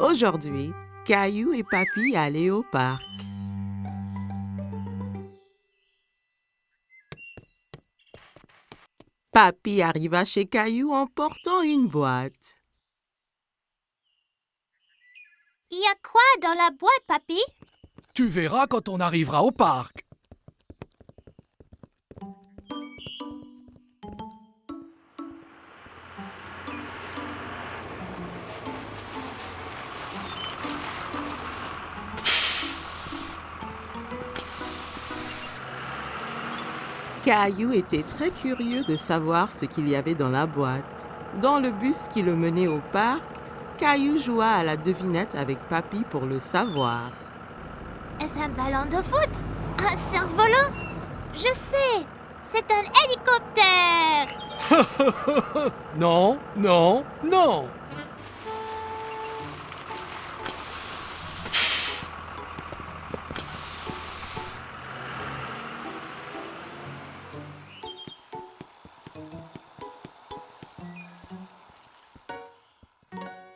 Aujourd'hui, Caillou et Papy allaient au parc. Papy arriva chez Caillou en portant une boîte. Il y a quoi dans la boîte, Papy? Tu verras quand on arrivera au parc. Caillou était très curieux de savoir ce qu'il y avait dans la boîte. Dans le bus qui le menait au parc, Caillou joua à la devinette avec Papy pour le savoir. Est-ce un ballon de foot? Un cerf-volant? Je sais! C'est un hélicoptère! Non, non, non.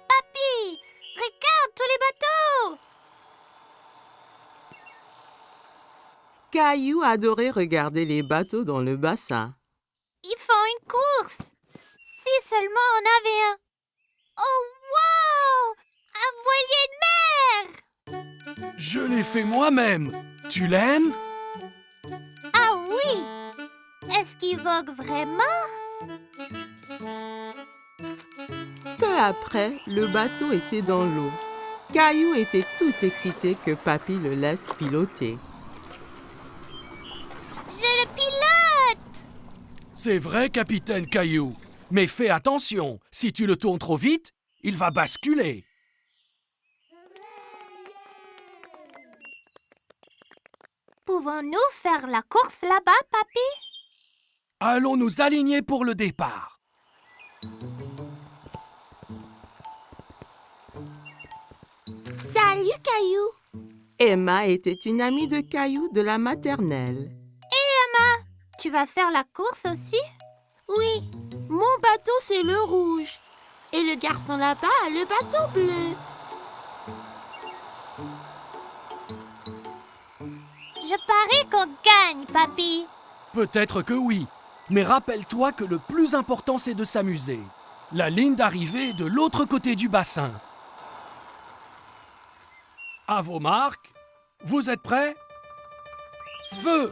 Papy! Regarde tous les bateaux! Caillou adorait regarder les bateaux dans le bassin. Ils font une course! Si seulement on avait un... Oh, wow! Un voilier de mer! Je l'ai fait moi-même. Tu l'aimes? Ah oui! Est-ce qu'il vogue vraiment? Peu après, le bateau était dans l'eau. Caillou était tout excité que Papy le laisse piloter. Je le pilote! C'est vrai, capitaine Caillou. Mais fais attention, si tu le tournes trop vite, il va basculer. Pouvons-nous faire la course là-bas, Papy? Allons nous aligner pour le départ. Salut, Caillou! Emma était une amie de Caillou de la maternelle. Tu vas faire la course aussi? Oui, mon bateau c'est le rouge. Et le garçon là-bas a le bateau bleu. Je parie qu'on gagne, Papy. Peut-être que oui, mais rappelle-toi que le plus important c'est de s'amuser. La ligne d'arrivée est de l'autre côté du bassin. À vos marques, vous êtes prêts? Feu!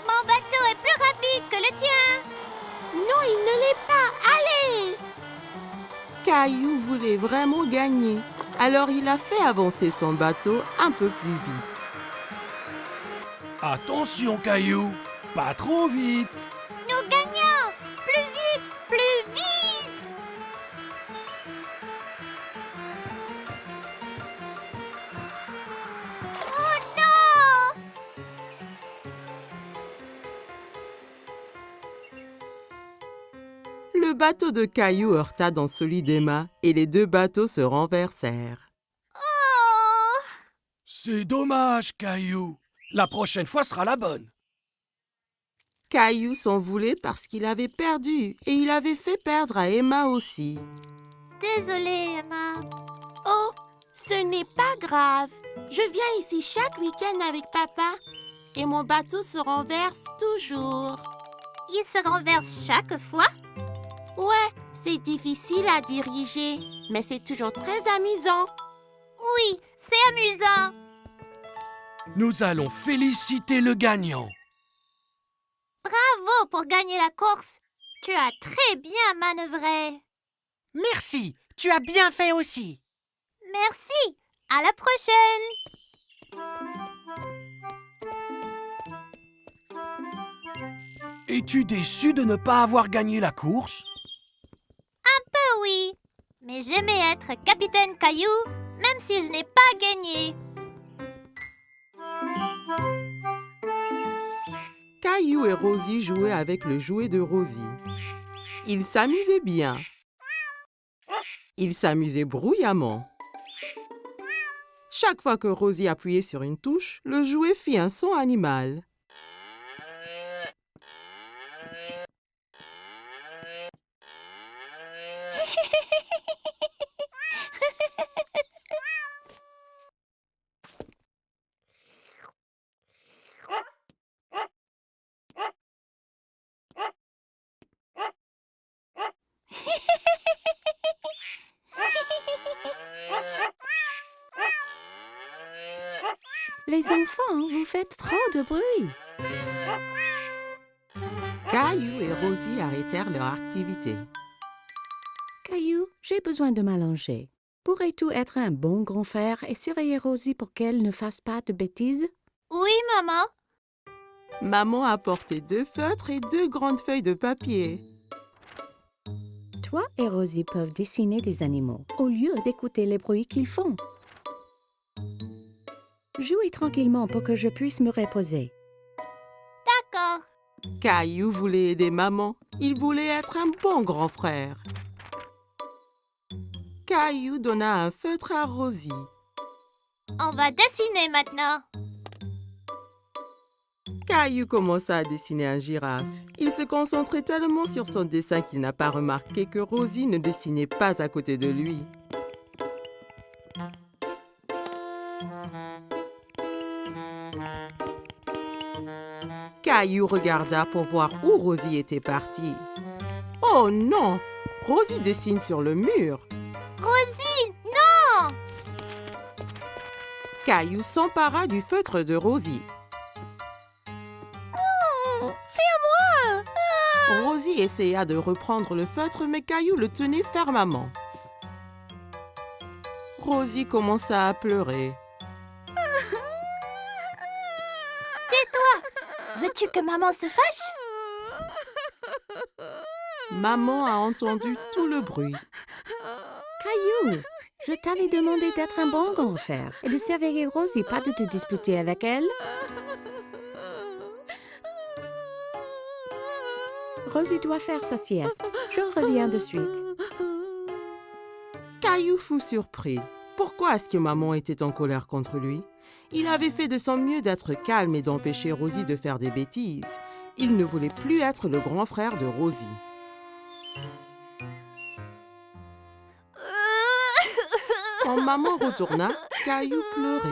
Mon bateau est plus rapide que le tien. Non, il ne l'est pas. Allez! Caillou voulait vraiment gagner, alors il a fait avancer son bateau un peu plus vite. Attention, Caillou, pas trop vite. Nous gagnons! Plus vite! Plus vite! Oh non! Le bateau de Caillou heurta dans celui d'Emma et les deux bateaux se renversèrent. Oh! C'est dommage, Caillou. La prochaine fois sera la bonne. Caillou s'en voulait parce qu'il avait perdu et il avait fait perdre à Emma aussi. Désolée, Emma. Oh, ce n'est pas grave. Je viens ici chaque week-end avec papa. Et mon bateau se renverse toujours. Il se renverse chaque fois? Ouais, c'est difficile à diriger, mais c'est toujours très amusant. Oui, c'est amusant. Nous allons féliciter le gagnant. Bravo pour gagner la course. Tu as très bien manœuvré. Merci, tu as bien fait aussi. Merci. À la prochaine. Es-tu déçu de ne pas avoir gagné la course? Oui, mais j'aimais être capitaine Caillou, même si je n'ai pas gagné. Caillou et Rosie jouaient avec le jouet de Rosie. Ils s'amusaient bien. Ils s'amusaient bruyamment. Chaque fois que Rosie appuyait sur une touche, le jouet fit un son animal. enfants, vous faites trop de bruit. Caillou et Rosie arrêtèrent leur activité. Caillou, j'ai besoin de m'allonger. Pourrais-tu être un bon grand frère et surveiller Rosie pour qu'elle ne fasse pas de bêtises? Oui, maman. Maman a apporté 2 feutres et 2 grandes feuilles de papier. Toi et Rosie peuvent dessiner des animaux au lieu d'écouter les bruits qu'ils font. Jouez tranquillement pour que je puisse me reposer. D'accord. Caillou voulait aider maman. Il voulait être un bon grand frère. Caillou donna un feutre à Rosie. On va dessiner maintenant. Caillou commença à dessiner un girafe. Il se concentrait tellement sur son dessin qu'il n'a pas remarqué que Rosie ne dessinait pas à côté de lui. Caillou regarda pour voir où Rosie était partie. Oh non! Rosie dessine sur le mur. Rosie, non! Caillou s'empara du feutre de Rosie. C'est à moi! Rosie essaya de reprendre le feutre, mais Caillou le tenait fermement. Rosie commença à pleurer. Veux-tu que maman se fâche? Maman a entendu tout le bruit. Caillou, je t'avais demandé d'être un bon grand frère et de surveiller Rosie, pas de te disputer avec elle. Rosie doit faire sa sieste. Je reviens de suite. Caillou fut surpris. Pourquoi est-ce que maman était en colère contre lui? Il avait fait de son mieux d'être calme et d'empêcher Rosie de faire des bêtises. Il ne voulait plus être le grand frère de Rosie. Quand maman retourna, Caillou pleurait.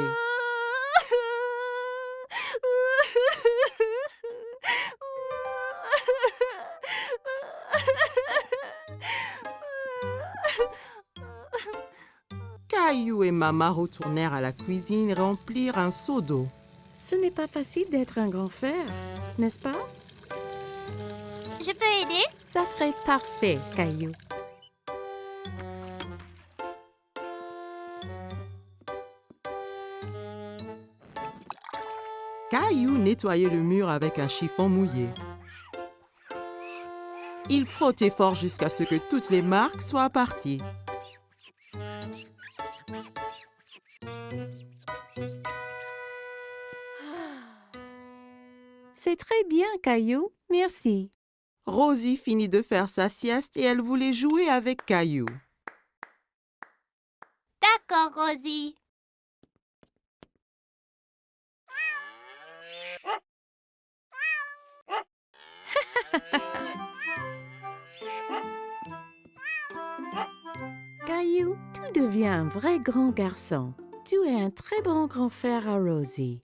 Caillou et maman retournèrent à la cuisine et remplirent un seau d'eau. Ce n'est pas facile d'être un grand frère, n'est-ce pas? Je peux aider? Ça serait parfait, Caillou. Caillou nettoyait le mur avec un chiffon mouillé. Il frottait fort jusqu'à ce que toutes les marques soient parties. C'est très bien, Caillou. Merci. Rosie finit de faire sa sieste et elle voulait jouer avec Caillou. D'accord, Rosie. Caillou, tu deviens un vrai grand garçon. Tu es un très bon grand frère à Rosie.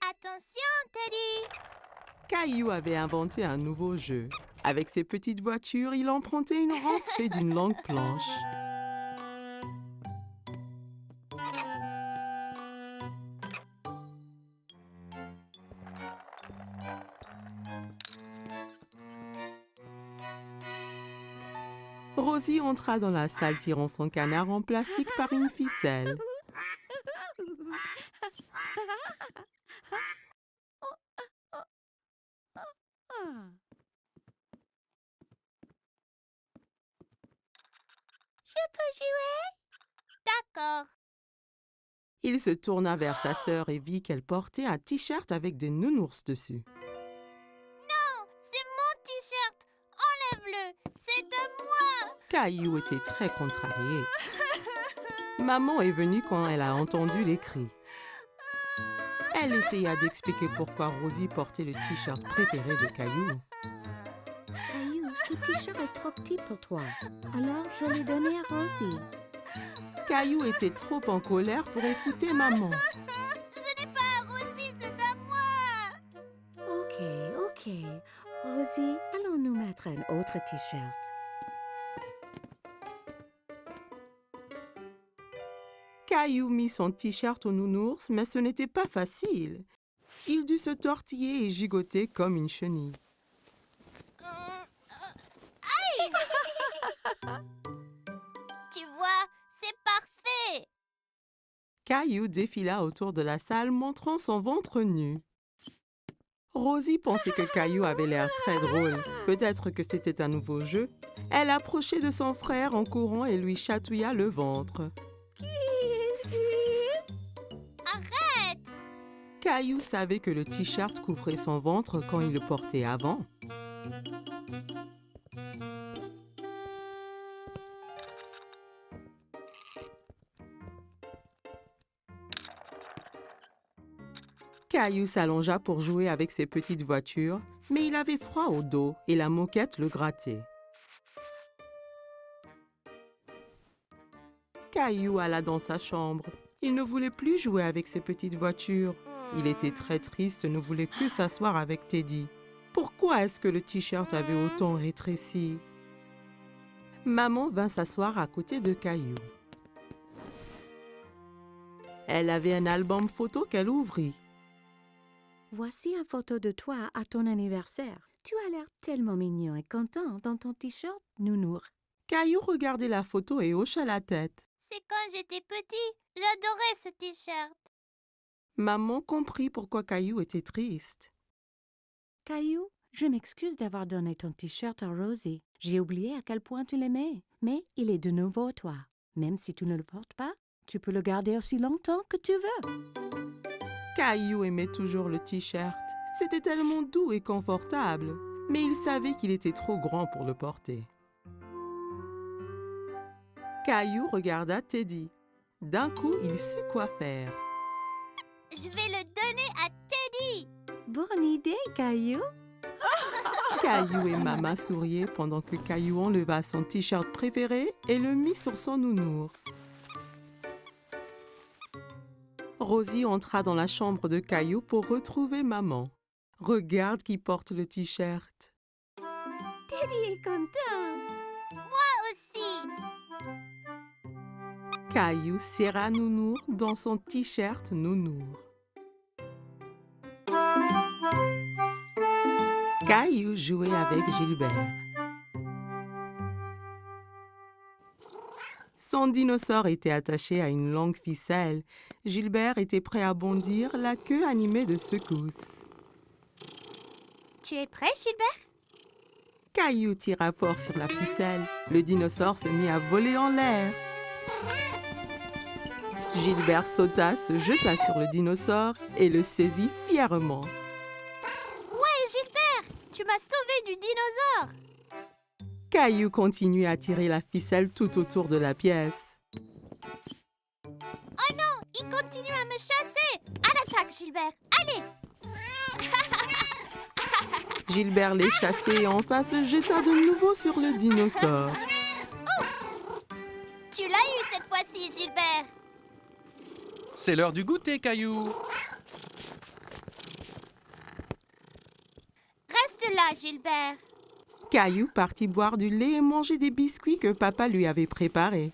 Attention, Teddy. Caillou avait inventé un nouveau jeu. Avec ses petites voitures, il empruntait une rampe faite d'une longue planche. Rosie entra dans la salle tirant son canard en plastique par une ficelle. Je peux jouer? D'accord. Il se tourna vers sa sœur et vit qu'elle portait un t-shirt avec des nounours dessus. Non, c'est mon t-shirt. Enlève-le. C'est de moi. Caillou était très contrarié. Maman est venue quand elle a entendu les cris. Elle essaya d'expliquer pourquoi Rosie portait le t-shirt préféré de Caillou. Caillou, ce t-shirt est trop petit pour toi. Alors, je l'ai donné à Rosie. Caillou était trop en colère pour écouter maman. Ce n'est pas à Rosie, c'est à moi. Ok. mettre un autre t-shirt. Caillou mit son t-shirt au nounours, mais ce n'était pas facile. Il dut se tortiller et gigoter comme une chenille. Tu vois, c'est parfait. Caillou défila autour de la salle montrant son ventre nu. Rosie pensait que Caillou avait l'air très drôle. Peut-être que c'était un nouveau jeu. Elle approchait de son frère en courant et lui chatouilla le ventre. Arrête! Caillou savait que le t-shirt couvrait son ventre quand il le portait avant. Caillou s'allongea pour jouer avec ses petites voitures, mais il avait froid au dos et la moquette le grattait. Caillou alla dans sa chambre. Il ne voulait plus jouer avec ses petites voitures. Il était très triste et ne voulait que s'asseoir avec Teddy. Pourquoi est-ce que le t-shirt avait autant rétréci? Maman vint s'asseoir à côté de Caillou. Elle avait un album photo qu'elle ouvrit. Voici une photo de toi à ton anniversaire. Tu as l'air tellement mignon et content dans ton t-shirt nounours. Caillou regardait la photo et hocha la tête. C'est quand j'étais petit. J'adorais ce t-shirt. Maman comprit pourquoi Caillou était triste. Caillou, je m'excuse d'avoir donné ton t-shirt à Rosie. J'ai oublié à quel point tu l'aimais, mais il est de nouveau à toi. Même si tu ne le portes pas, tu peux le garder aussi longtemps que tu veux. Caillou aimait toujours le t-shirt. C'était tellement doux et confortable, mais il savait qu'il était trop grand pour le porter. Caillou regarda Teddy. D'un coup, il sut quoi faire. Je vais le donner à Teddy. Bonne idée, Caillou. Caillou et Maman souriaient pendant que Caillou enleva son t-shirt préféré et le mit sur son nounours. Rosie entra dans la chambre de Caillou pour retrouver Maman. Regarde qui porte le t-shirt. Teddy est content. Aussi. Caillou serra Nounours dans son t-shirt Nounours. Caillou jouait avec Gilbert. Son dinosaure était attaché à une longue ficelle. Gilbert était prêt à bondir, la queue animée de secousses. Tu es prêt, Gilbert? Caillou tira fort sur la ficelle. Le dinosaure se mit à voler en l'air. Gilbert sauta, se jeta sur le dinosaure et le saisit fièrement. Ouais, Gilbert, tu m'as sauvé du dinosaure. Caillou continuait à tirer la ficelle tout autour de la pièce. Oh non, il continue à me chasser. À l'attaque, Gilbert. Allez. Gilbert les chassait et enfin se jeta de nouveau sur le dinosaure. Tu l'as eu cette fois-ci, Gilbert. C'est l'heure du goûter, Caillou. Reste là, Gilbert. Caillou partit boire du lait et manger des biscuits que papa lui avait préparés.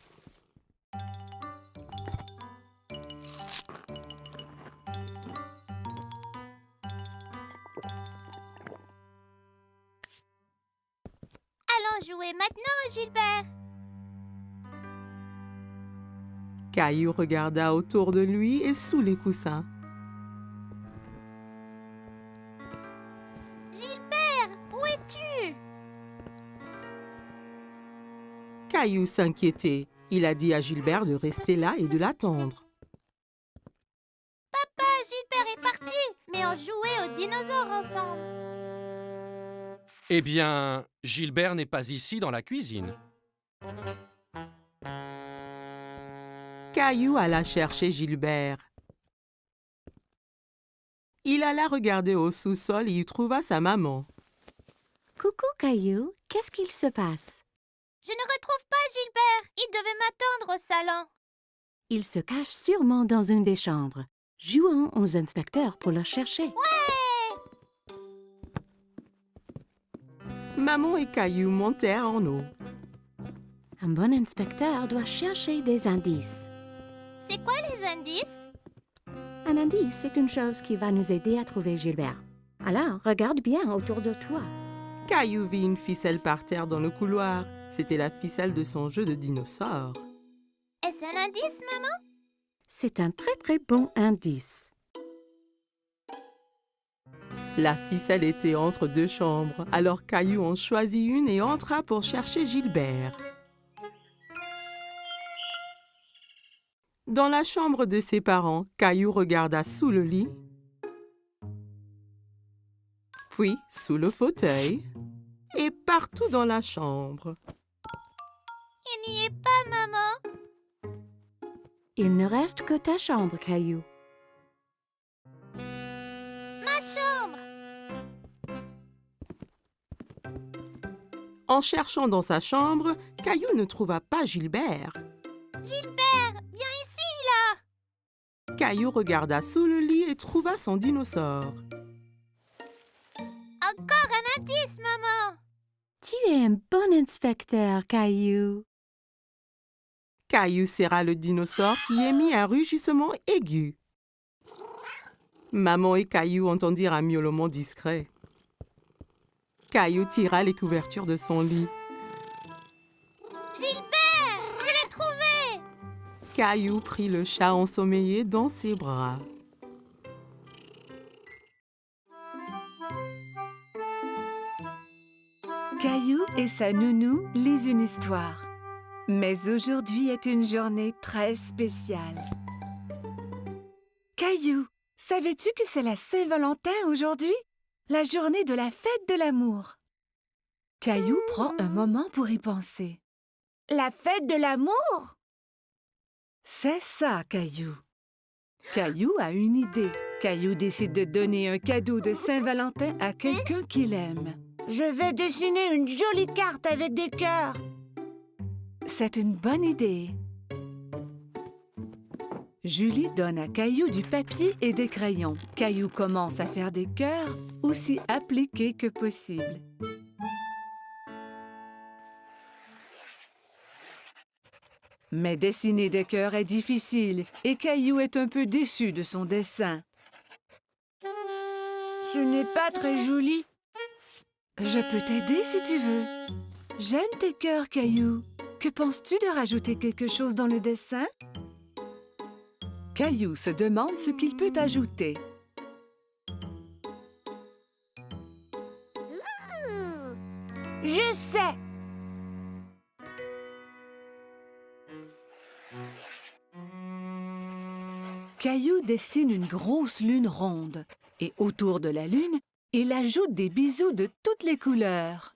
Allons jouer maintenant, Gilbert. Caillou regarda autour de lui et sous les coussins. Gilbert, où es-tu? Caillou s'inquiétait. Il a dit à Gilbert de rester là et de l'attendre. Papa, Gilbert est parti, mais on jouait aux dinosaures ensemble. Eh bien, Gilbert n'est pas ici dans la cuisine. Caillou alla chercher Gilbert. Il alla regarder au sous-sol et y trouva sa maman. Coucou, Caillou. Qu'est-ce qu'il se passe? Je ne retrouve pas Gilbert. Il devait m'attendre au salon. Il se cache sûrement dans une des chambres. Jouons aux inspecteurs pour le chercher. Ouais! Maman et Caillou montèrent en haut. Un bon inspecteur doit chercher des indices. C'est quoi les indices? Un indice, c'est une chose qui va nous aider à trouver Gilbert. Alors, regarde bien autour de toi. Caillou vit une ficelle par terre dans le couloir. C'était la ficelle de son jeu de dinosaure. Est-ce un indice, maman? C'est un très très bon indice. La ficelle était entre deux chambres, alors Caillou en choisit une et entra pour chercher Gilbert. Dans la chambre de ses parents, Caillou regarda sous le lit, puis sous le fauteuil et partout dans la chambre. Il n'y est pas, maman. Il ne reste que ta chambre, Caillou. Ma chambre. En cherchant dans sa chambre, Caillou ne trouva pas Gilbert. Gilbert, viens ici, là. Caillou regarda sous le lit et trouva son dinosaure. Encore un indice, maman. Tu es un bon inspecteur, Caillou. Caillou serra le dinosaure qui émit un rugissement aigu. Maman et Caillou entendirent un miaulement discret. Caillou tira les couvertures de son lit. Gilbert, je l'ai trouvé. Caillou prit le chat ensommeillé dans ses bras. Caillou et sa nounou lisent une histoire. Mais aujourd'hui est une journée très spéciale. Caillou, savais-tu que c'est la Saint-Valentin aujourd'hui? La journée de la fête de l'amour. Caillou prend un moment pour y penser. La fête de l'amour? C'est ça, Caillou. Caillou a une idée. Caillou décide de donner un cadeau de Saint-Valentin à quelqu'un qu'il aime. Je vais dessiner une jolie carte avec des cœurs. C'est une bonne idée. Julie donne à Caillou du papier et des crayons. Caillou commence à faire des cœurs aussi appliqués que possible. Mais dessiner des cœurs est difficile et Caillou est un peu déçu de son dessin. Ce n'est pas très joli. Je peux t'aider si tu veux. J'aime tes cœurs, Caillou. Que penses-tu de rajouter quelque chose dans le dessin? Caillou se demande ce qu'il peut ajouter. Je sais. Caillou dessine une grosse lune ronde et autour de la lune, il ajoute des bisous de toutes les couleurs.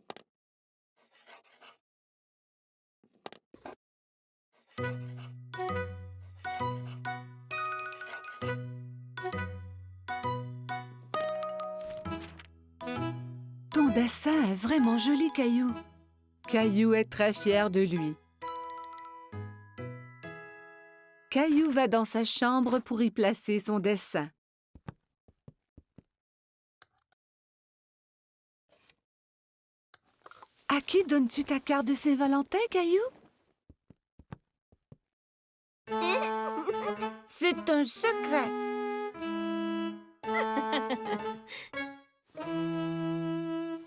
Ton dessin est vraiment joli, Caillou. Caillou est très fier de lui. Caillou va dans sa chambre pour y placer son dessin. À qui donnes-tu ta carte de Saint-Valentin, Caillou? C'est un secret.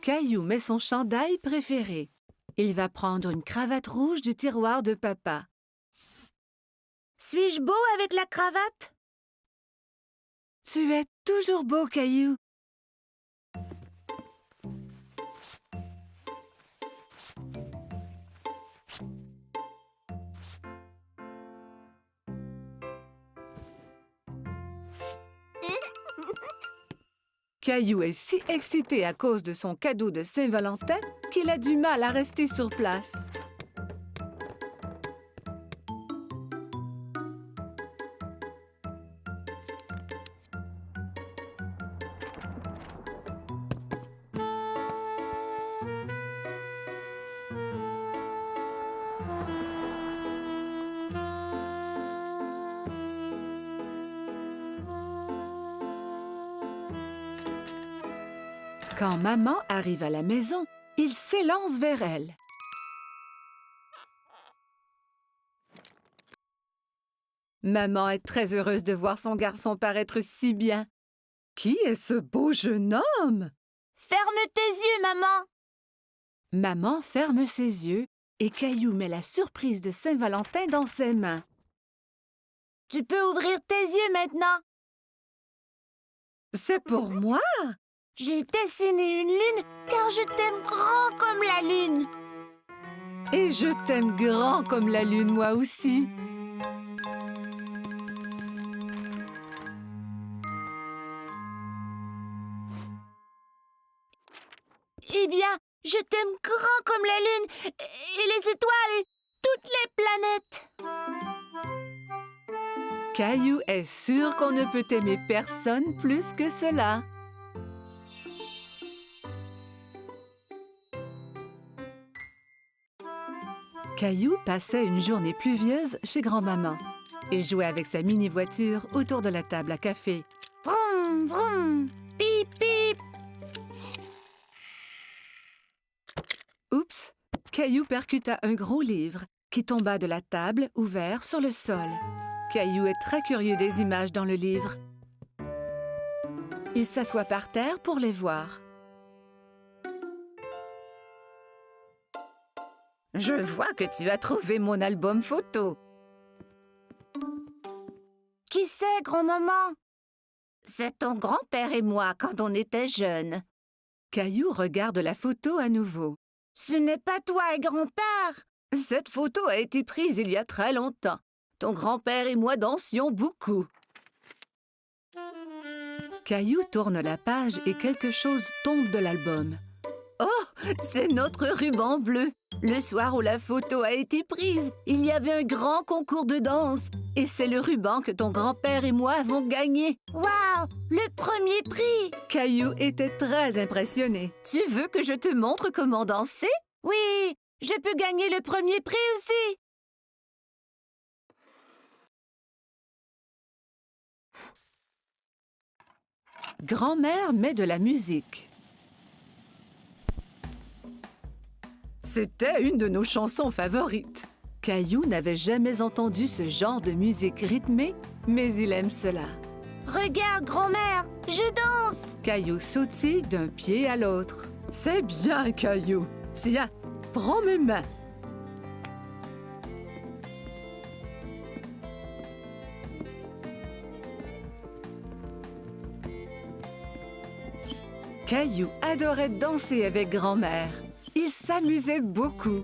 Caillou met son chandail préféré. Il va prendre une cravate rouge du tiroir de papa. Suis-je beau avec la cravate? Tu es toujours beau, Caillou. Caillou est si excité à cause de son cadeau de Saint-Valentin qu'il a du mal à rester sur place. Quand maman arrive à la maison, Il s'élance vers elle. Maman est très heureuse de voir son garçon paraître si bien. Qui est ce beau jeune homme? Ferme tes yeux, maman. Maman ferme ses yeux et Caillou met la surprise de Saint-Valentin dans ses mains. Tu peux ouvrir tes yeux maintenant. C'est pour moi? J'ai dessiné une lune car je t'aime grand comme la lune. Et je t'aime grand comme la lune, moi aussi. Eh bien, je t'aime grand comme la lune et les étoiles et toutes les planètes. Caillou est sûr qu'on ne peut aimer personne plus que cela. Caillou passait une journée pluvieuse chez grand-maman. Il jouait avec sa mini-voiture autour de la table à café. Vroom, vroom, pip, pip. Oups! Caillou percuta un gros livre qui tomba de la table ouvert sur le sol. Caillou est très curieux des images dans le livre. Il s'assoit par terre pour les voir. Je vois que tu as trouvé mon album photo. Qui c'est, grand-maman? C'est ton grand-père et moi quand on était jeunes. Caillou regarde la photo à nouveau. Ce n'est pas toi et grand-père. Cette photo a été prise il y a très longtemps. Ton grand-père et moi dansions beaucoup. Caillou tourne la page et quelque chose tombe de l'album. Oh, c'est notre ruban bleu. Le soir où la photo a été prise, il y avait un grand concours de danse. Et c'est le ruban que ton grand-père et moi avons gagné. Waouh, le premier prix. Caillou était très impressionné. Tu veux que je te montre comment danser? Oui, je peux gagner le premier prix aussi. Grand-mère met de la musique. C'était une de nos chansons favorites. Caillou n'avait jamais entendu ce genre de musique rythmée, mais il aime cela. Regarde, grand-mère, je danse. Caillou sautille d'un pied à l'autre. C'est bien, Caillou. Tiens, prends mes mains. Caillou adorait danser avec grand-mère. Il s'amusait beaucoup.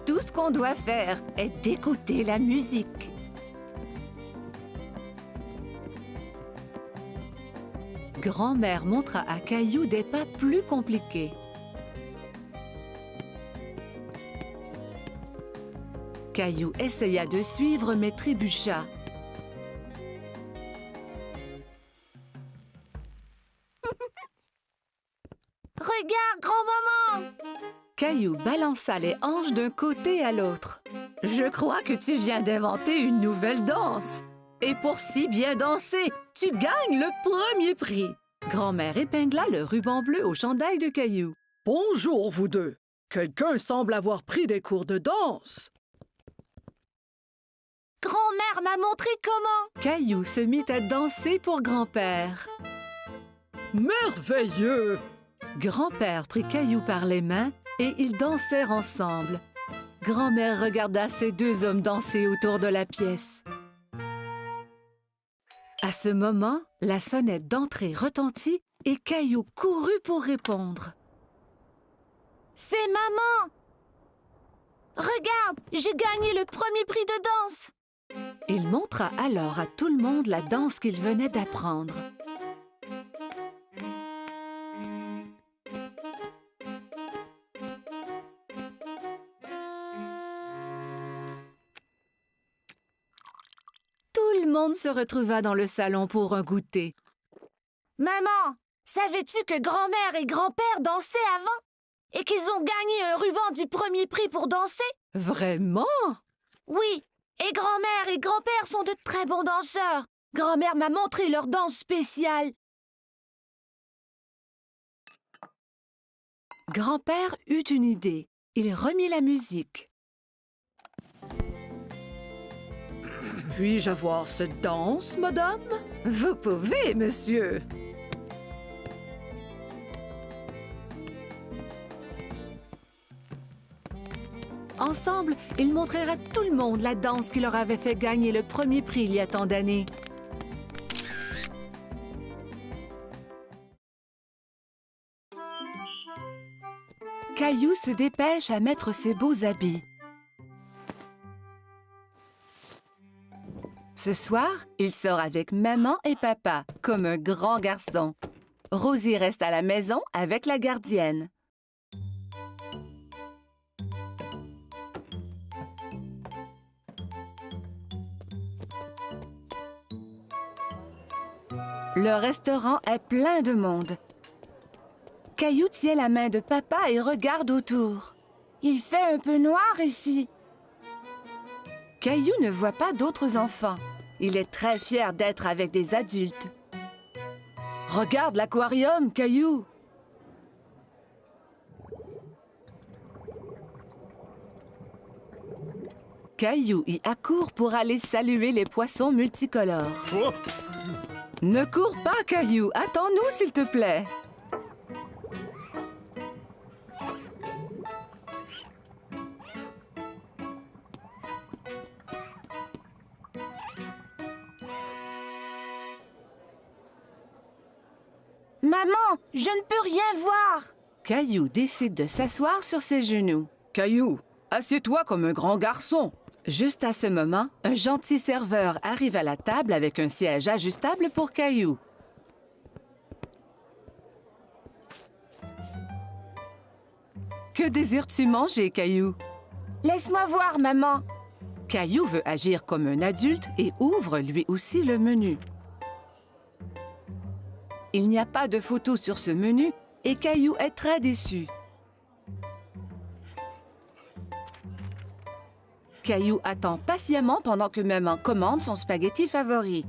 Tout ce qu'on doit faire est d'écouter la musique. Grand-mère montra à Caillou des pas plus compliqués. Caillou essaya de suivre mais trébucha. Regarde, grand-maman. Caillou balança les hanches d'un côté à l'autre. Je crois que tu viens d'inventer une nouvelle danse. Et pour si bien danser, tu gagnes le premier prix. Grand-mère épingla le ruban bleu au chandail de Caillou. Bonjour, vous deux. Quelqu'un semble avoir pris des cours de danse. Grand-mère m'a montré comment. Caillou se mit à danser pour grand-père. Merveilleux! Grand-père prit Caillou par les mains et ils dansèrent ensemble. Grand-mère regarda ces deux hommes danser autour de la pièce. À ce moment, la sonnette d'entrée retentit et Caillou courut pour répondre. C'est maman. Regarde, j'ai gagné le premier prix de danse. Il montra alors à tout le monde la danse qu'il venait d'apprendre. Tout le monde se retrouva dans le salon pour un goûter. Maman, savais-tu que grand-mère et grand-père dansaient avant? Et qu'ils ont gagné un ruban du premier prix pour danser? Vraiment? Oui, et grand-mère et grand-père sont de très bons danseurs. Grand-mère m'a montré leur danse spéciale. Grand-père eut une idée. Il remit la musique. Puis-je avoir cette danse, madame? Vous pouvez, monsieur. Ensemble, ils montrèrent à tout le monde la danse qui leur avait fait gagner le premier prix il y a tant d'années. Caillou se dépêche à mettre ses beaux habits. Ce soir, il sort avec maman et papa, comme un grand garçon. Rosie reste à la maison avec la gardienne. Le restaurant est plein de monde. Caillou tient la main de papa et regarde autour. Il fait un peu noir ici. Caillou ne voit pas d'autres enfants. Il est très fier d'être avec des adultes. Regarde l'aquarium, Caillou! Caillou y accourt pour aller saluer les poissons multicolores. Ne cours pas, Caillou! Attends-nous, s'il te plaît! Maman, je ne peux rien voir. Caillou décide de s'asseoir sur ses genoux. Caillou, assieds-toi comme un grand garçon. Juste à ce moment, un gentil serveur arrive à la table avec un siège ajustable pour Caillou. Que désires-tu manger, Caillou? Laisse-moi voir, maman. Caillou veut agir comme un adulte et ouvre lui aussi le menu. Il n'y a pas de photo sur ce menu et Caillou est très déçu. Caillou attend patiemment pendant que maman commande son spaghetti favori.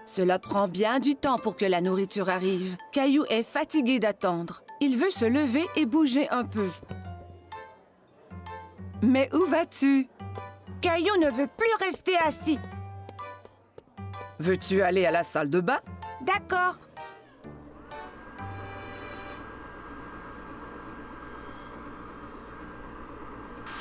Cela prend bien du temps pour que la nourriture arrive. Caillou est fatigué d'attendre. Il veut se lever et bouger un peu. Mais où vas-tu? Caillou ne veut plus rester assis. Veux-tu aller à la salle de bain? D'accord.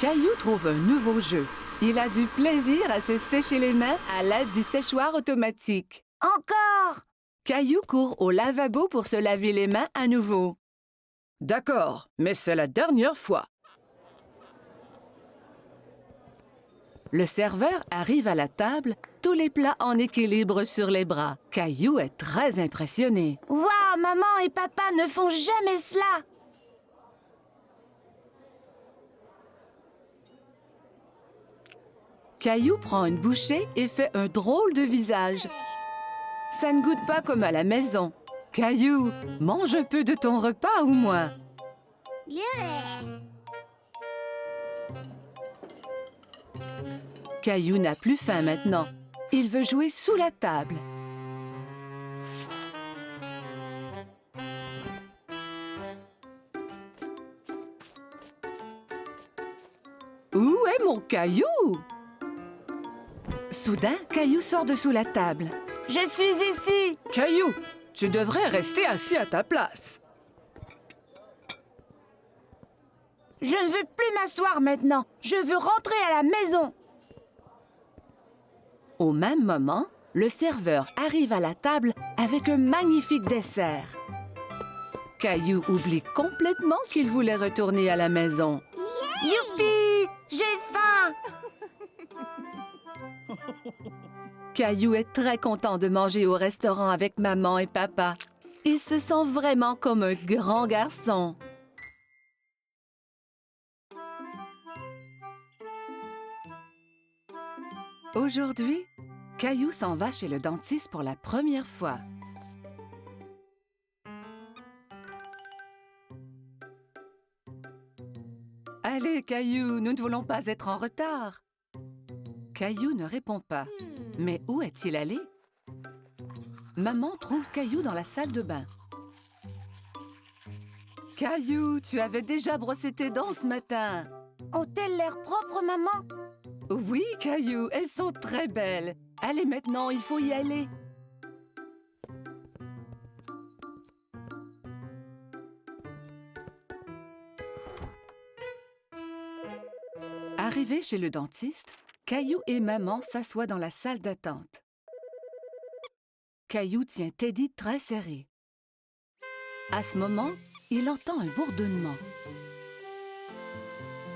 Caillou trouve un nouveau jeu. Il a du plaisir à se sécher les mains à l'aide du séchoir automatique. Encore. Caillou court au lavabo pour se laver les mains à nouveau. D'accord, mais c'est la dernière fois. Le serveur arrive à la table, tous les plats en équilibre sur les bras. Caillou est très impressionné. Waouh, maman et papa ne font jamais cela. Caillou prend une bouchée et fait un drôle de visage. Ça ne goûte pas comme à la maison. Caillou, mange un peu de ton repas au moins. Caillou n'a plus faim maintenant. Il veut jouer sous la table. Où est mon Caillou? Soudain, Caillou sort de sous la table. Je suis ici. Caillou, tu devrais rester assis à ta place. Je ne veux plus m'asseoir maintenant. Je veux rentrer à la maison. Au même moment, le serveur arrive à la table avec un magnifique dessert. Caillou oublie complètement qu'il voulait retourner à la maison. Youpi! J'ai faim. Caillou est très content de manger au restaurant avec maman et papa. Il se sent vraiment comme un grand garçon. Aujourd'hui, Caillou s'en va chez le dentiste pour la première fois. Allez, Caillou, nous ne voulons pas être en retard. Caillou ne répond pas. Mais où est-il allé? Maman trouve Caillou dans la salle de bain. Caillou, tu avais déjà brossé tes dents ce matin. Ont-elles l'air propres, maman? Oui, Caillou, elles sont très belles. Allez maintenant, il faut y aller. Arrivés chez le dentiste, Caillou et maman s'assoient dans la salle d'attente. Caillou tient Teddy très serré. À ce moment, il entend un bourdonnement.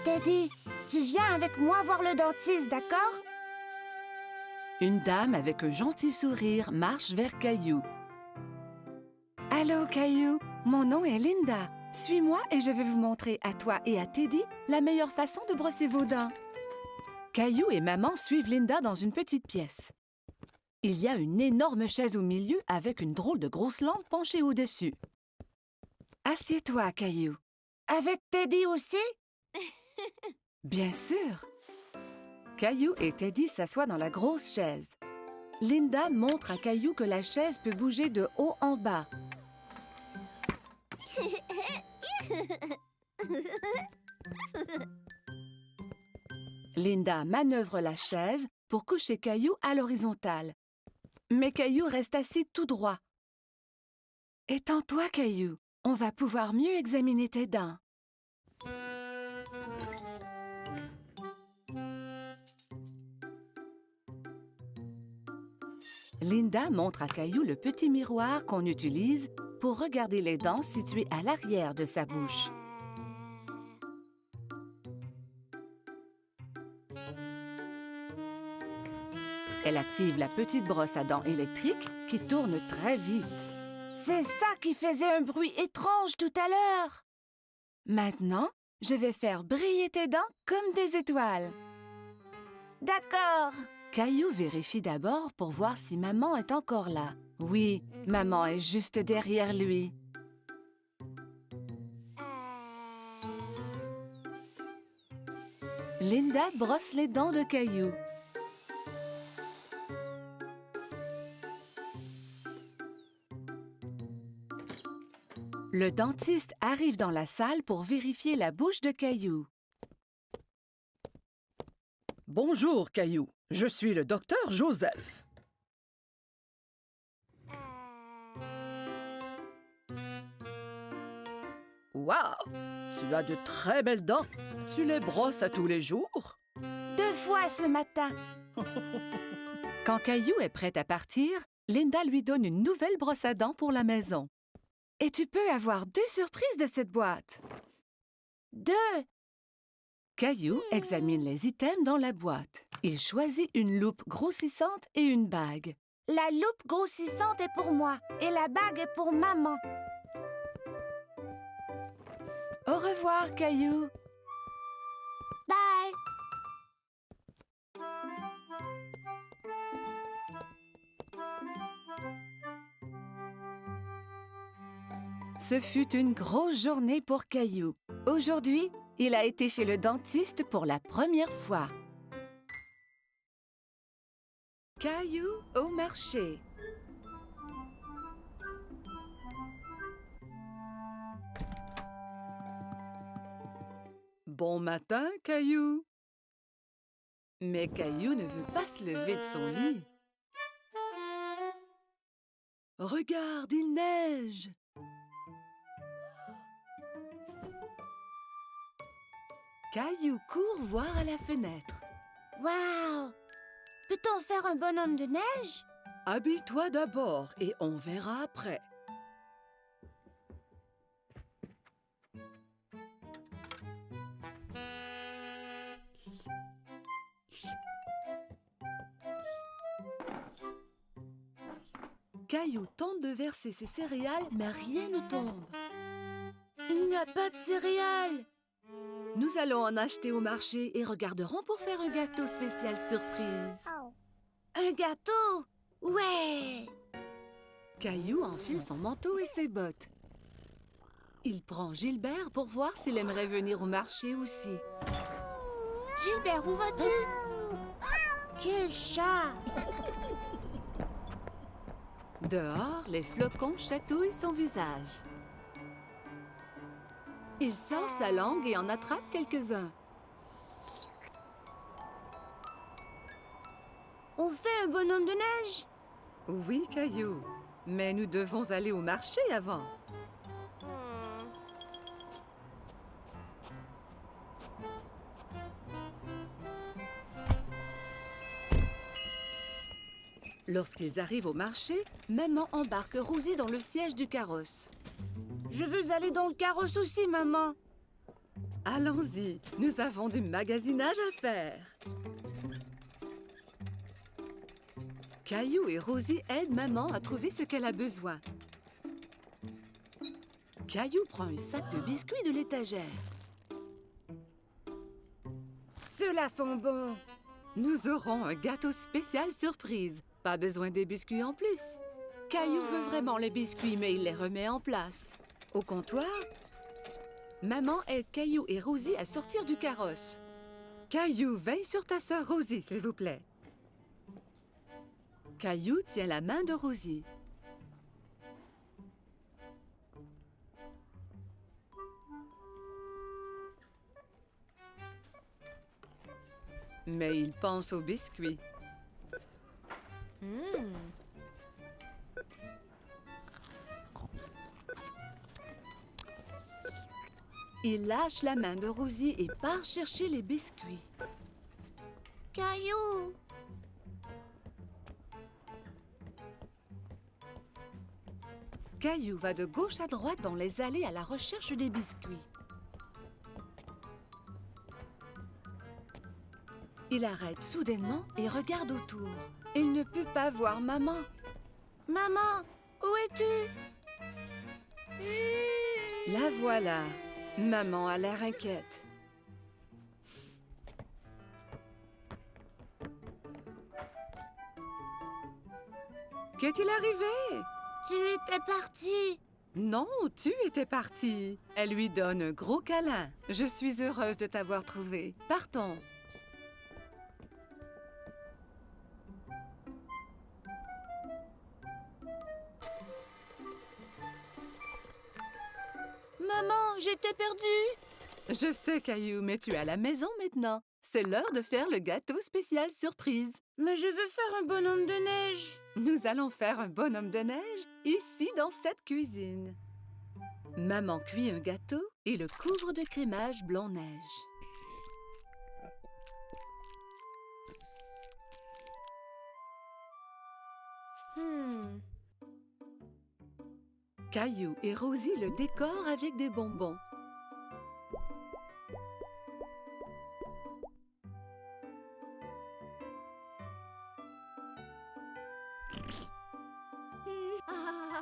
Teddy, tu viens avec moi voir le dentiste, d'accord? Une dame avec un gentil sourire marche vers Caillou. Allô, Caillou, mon nom est Linda. Suis-moi et je vais vous montrer à toi et à Teddy la meilleure façon de brosser vos dents. Caillou et maman suivent Linda dans une petite pièce. Il y a une énorme chaise au milieu avec une drôle de grosse lampe penchée au-dessus. Assieds-toi, Caillou. Avec Teddy aussi? Bien sûr. Caillou et Teddy s'assoient dans la grosse chaise. Linda montre à Caillou que la chaise peut bouger de haut en bas. Linda manœuvre la chaise pour coucher Caillou à l'horizontale. Mais Caillou reste assis tout droit. Étends-toi, Caillou. On va pouvoir mieux examiner tes dents. Linda montre à Caillou le petit miroir qu'on utilise pour regarder les dents situées à l'arrière de sa bouche. Elle active la petite brosse à dents électrique qui tourne très vite. C'est ça qui faisait un bruit étrange tout à l'heure. Maintenant, je vais faire briller tes dents comme des étoiles. D'accord. Caillou vérifie d'abord pour voir si maman est encore là. Oui, maman est juste derrière lui. Linda brosse les dents de Caillou. Le dentiste arrive dans la salle pour vérifier la bouche de Caillou. Bonjour, Caillou. Je suis le docteur Joseph. Waouh! Tu as de très belles dents. Tu les brosses à tous les jours? 2 fois ce matin. Quand Caillou est prête à partir, Linda lui donne une nouvelle brosse à dents pour la maison. Et tu peux avoir 2 surprises de cette boîte. 2. Caillou examine les items dans la boîte. Il choisit une loupe grossissante et une bague. La loupe grossissante est pour moi et la bague est pour maman. Au revoir, Caillou. Bye. Ce fut une grosse journée pour Caillou. Aujourd'hui, il a été chez le dentiste pour la première fois. Caillou au marché. Bon matin, Caillou. Mais Caillou ne veut pas se lever de son lit. Regarde, il neige. Caillou court voir à la fenêtre. Waouh! Peut-on faire un bonhomme de neige? Habille-toi d'abord et on verra après. Caillou tente de verser ses céréales, mais rien ne tombe. Il n'y a pas de céréales. Nous allons en acheter au marché et regarderons pour faire un gâteau spécial surprise. Un gâteau? Ouais! Caillou enfile son manteau et ses bottes. Il prend Gilbert pour voir s'il aimerait venir au marché aussi. Gilbert, où vas-tu? Quel chat! Dehors, les flocons chatouillent son visage. Il sort sa langue et en attrape quelques-uns. On fait un bonhomme de neige? Oui, Caillou, mais nous devons aller au marché avant. Lorsqu'ils arrivent au marché, maman embarque Rosie dans le siège du carrosse. Je veux aller dans le carrosse aussi, maman. Allons-y, nous avons du magasinage à faire. Caillou et Rosie aident maman à trouver ce qu'elle a besoin. Caillou prend un sac de biscuits de l'étagère. Ceux-là sont bons. Nous aurons un gâteau spécial surprise. Pas besoin des biscuits en plus. Caillou veut vraiment les biscuits, mais il les remet en place. Au comptoir, maman aide Caillou et Rosie à sortir du carrosse. Caillou, veille sur ta sœur Rosie, s'il vous plaît. Caillou tient la main de Rosie. Mais il pense aux biscuits. Il lâche la main de Rosie et part chercher les biscuits. Caillou! Caillou va de gauche à droite dans les allées à la recherche des biscuits. Il arrête soudainement et regarde autour. Il ne peut pas voir maman. Maman, où es-tu? La voilà. Maman a l'air inquiète. Qu'est-il arrivé? Tu étais partie. Non, tu étais partie. Elle lui donne un gros câlin. Je suis heureuse de t'avoir trouvé. Partons. Maman, j'étais perdue. Je sais, Caillou, mais tu es à la maison maintenant. C'est l'heure de faire le gâteau spécial surprise. Mais je veux faire un bonhomme de neige. Nous allons faire un bonhomme de neige ici dans cette cuisine. Maman cuit un gâteau et le couvre de crémage blanc-neige. Caillou et Rosie le décorent avec des bonbons.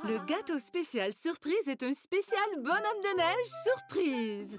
Le gâteau spécial surprise est un spécial bonhomme de neige surprise.